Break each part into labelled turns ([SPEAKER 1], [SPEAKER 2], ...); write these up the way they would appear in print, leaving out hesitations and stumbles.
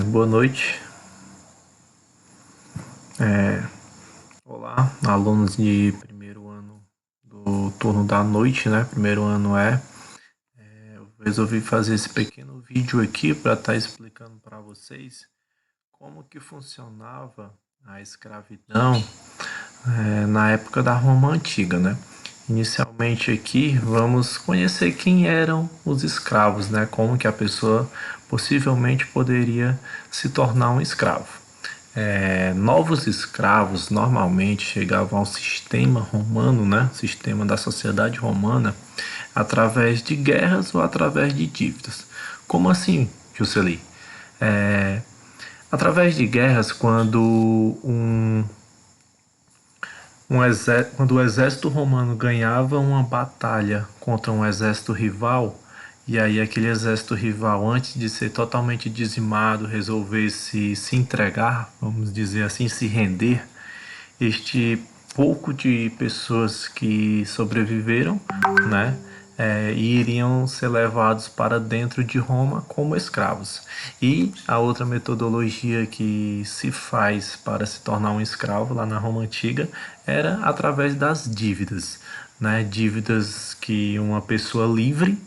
[SPEAKER 1] Boa noite. Olá, alunos de primeiro ano do turno da noite, né? Primeiro ano eu resolvi fazer esse pequeno vídeo aqui para estar explicando para vocês como que funcionava a escravidão na época da Roma Antiga, né? Inicialmente aqui vamos conhecer quem eram os escravos, né? Como que a pessoa possivelmente poderia se tornar um escravo. Novos escravos normalmente chegavam ao sistema romano, né? Sistema da sociedade romana, através de guerras ou através de dívidas. Como assim, Juscelí? É, Através de guerras, quando o exército romano ganhava uma batalha contra um exército rival, e aí aquele exército rival, antes de ser totalmente dizimado, resolvesse se entregar, vamos dizer assim, se render, este pouco de pessoas que sobreviveram, né, iriam ser levados para dentro de Roma como escravos. E a outra metodologia que se faz para se tornar um escravo lá na Roma antiga era através das dívidas, né, dívidas que uma pessoa livre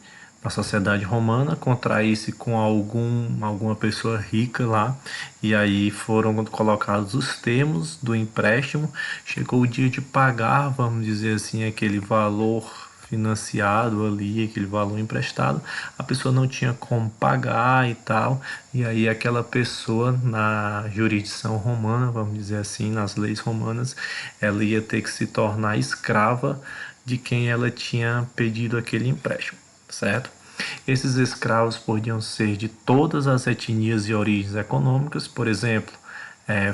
[SPEAKER 1] a sociedade romana contraísse com alguma pessoa rica lá, e aí foram colocados os termos do empréstimo. Chegou o dia de pagar, vamos dizer assim, aquele valor financiado ali, aquele valor emprestado, a pessoa não tinha como pagar e tal, e aí aquela pessoa na jurisdição romana, vamos dizer assim, nas leis romanas, ela ia ter que se tornar escrava de quem ela tinha pedido aquele empréstimo, certo? Esses escravos podiam ser de todas as etnias e origens econômicas, por exemplo,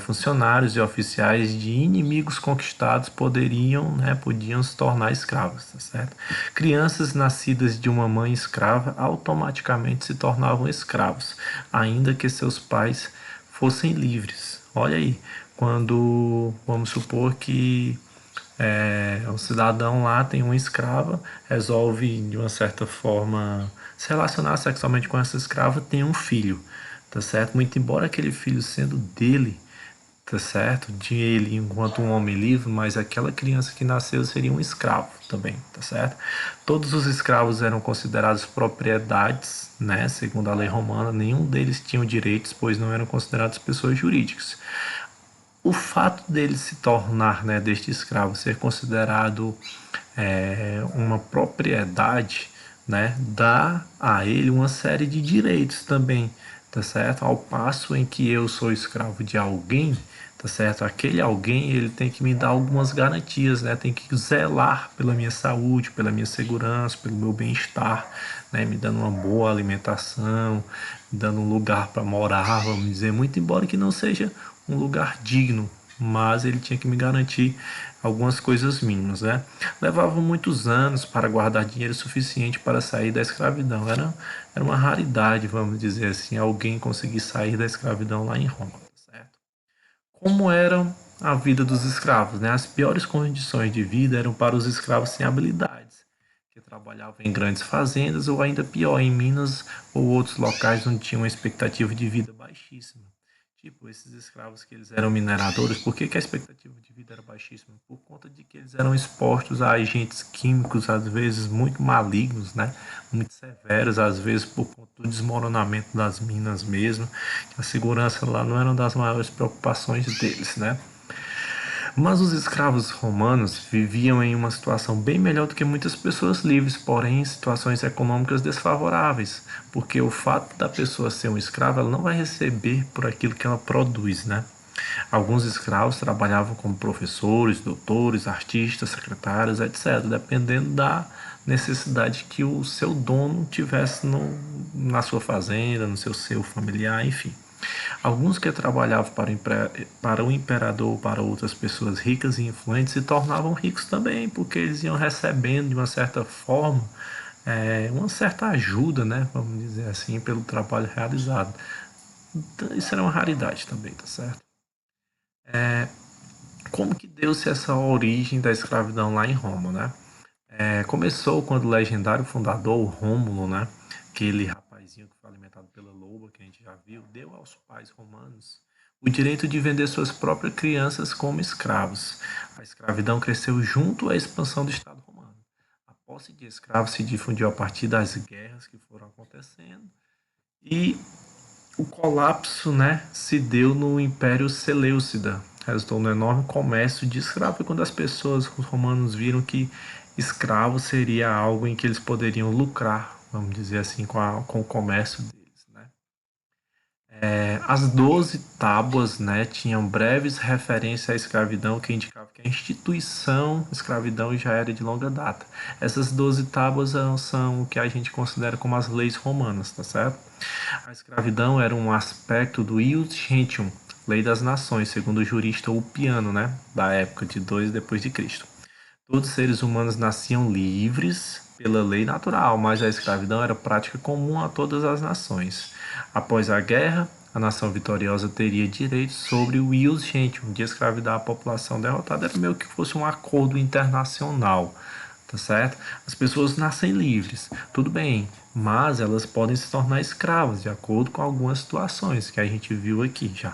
[SPEAKER 1] funcionários e oficiais de inimigos conquistados podiam se tornar escravos, tá certo? Crianças nascidas de uma mãe escrava automaticamente se tornavam escravos, ainda que seus pais fossem livres. Olha aí, quando vamos supor que o cidadão lá tem uma escrava, resolve de uma certa forma se relacionar sexualmente com essa escrava, tem um filho, tá certo? Muito embora aquele filho sendo dele, tá certo? De ele enquanto um homem livre, mas aquela criança que nasceu seria um escravo também, tá certo? Todos os escravos eram considerados propriedades, né? Segundo a lei romana, nenhum deles tinha direitos, pois não eram considerados pessoas jurídicas. O fato dele se tornar, né, deste escravo ser considerado uma propriedade, né, dá a ele uma série de direitos também, tá certo? Ao passo em que eu sou escravo de alguém, tá certo? Aquele alguém, ele tem que me dar algumas garantias, né? Tem que zelar pela minha saúde, pela minha segurança, pelo meu bem-estar, né? Me dando uma boa alimentação, me dando um lugar para morar, vamos dizer, muito embora que não seja um lugar digno, mas ele tinha que me garantir algumas coisas mínimas, né? Levava muitos anos para guardar dinheiro suficiente para sair da escravidão. Era uma raridade, vamos dizer assim, alguém conseguir sair da escravidão lá em Roma, certo? Como era a vida dos escravos, né? As piores condições de vida eram para os escravos sem habilidades, que trabalhavam em grandes fazendas ou ainda pior, em minas ou outros locais onde tinha uma expectativa de vida baixíssima. Tipo, esses escravos que eles eram mineradores, por que a expectativa de vida era baixíssima? Por conta de que eles eram expostos a agentes químicos, às vezes muito malignos, né? Muito severos, às vezes por conta do desmoronamento das minas mesmo. A segurança lá não era uma das maiores preocupações deles, né? Mas os escravos romanos viviam em uma situação bem melhor do que muitas pessoas livres, porém em situações econômicas desfavoráveis, porque o fato da pessoa ser um escravo, ela não vai receber por aquilo que ela produz, né? Alguns escravos trabalhavam como professores, doutores, artistas, secretários, etc., dependendo da necessidade que o seu dono tivesse na sua fazenda, no seu familiar, enfim. Alguns que trabalhavam para o imperador ou para outras pessoas ricas e influentes se tornavam ricos também, porque eles iam recebendo de uma certa forma uma certa ajuda, né, vamos dizer assim, pelo trabalho realizado. Então, isso era uma raridade também, tá certo? Como que deu-se essa origem da escravidão lá em Roma, né? Começou quando o legendário fundador, o Rômulo, né, aquele rapazinho que foi alimentado pela loba, que a gente já viu, deu aos pais romanos o direito de vender suas próprias crianças como escravos. A escravidão cresceu junto à expansão do Estado romano. A posse de escravos se difundiu a partir das guerras que foram acontecendo e o colapso, né, se deu no Império Seleucida. Resultou no enorme comércio de escravos. E quando as pessoas, os romanos, viram que escravo seria algo em que eles poderiam lucrar, vamos dizer assim, com o comércio deles, né? As 12 tábuas, né, tinham breves referências à escravidão que indicavam que a instituição escravidão já era de longa data. Essas 12 tábuas são o que a gente considera como as leis romanas, tá certo? A escravidão era um aspecto do ius gentium, lei das nações, segundo o jurista Ulpiano, né, da época de 2 depois de Cristo. Todos os seres humanos nasciam livres pela lei natural, mas a escravidão era prática comum a todas as nações. Após a guerra, a nação vitoriosa teria direito sobre o ius gentium, de escravidar a população derrotada. Era meio que fosse um acordo internacional, tá certo? As pessoas nascem livres, tudo bem, mas elas podem se tornar escravas, de acordo com algumas situações que a gente viu aqui já.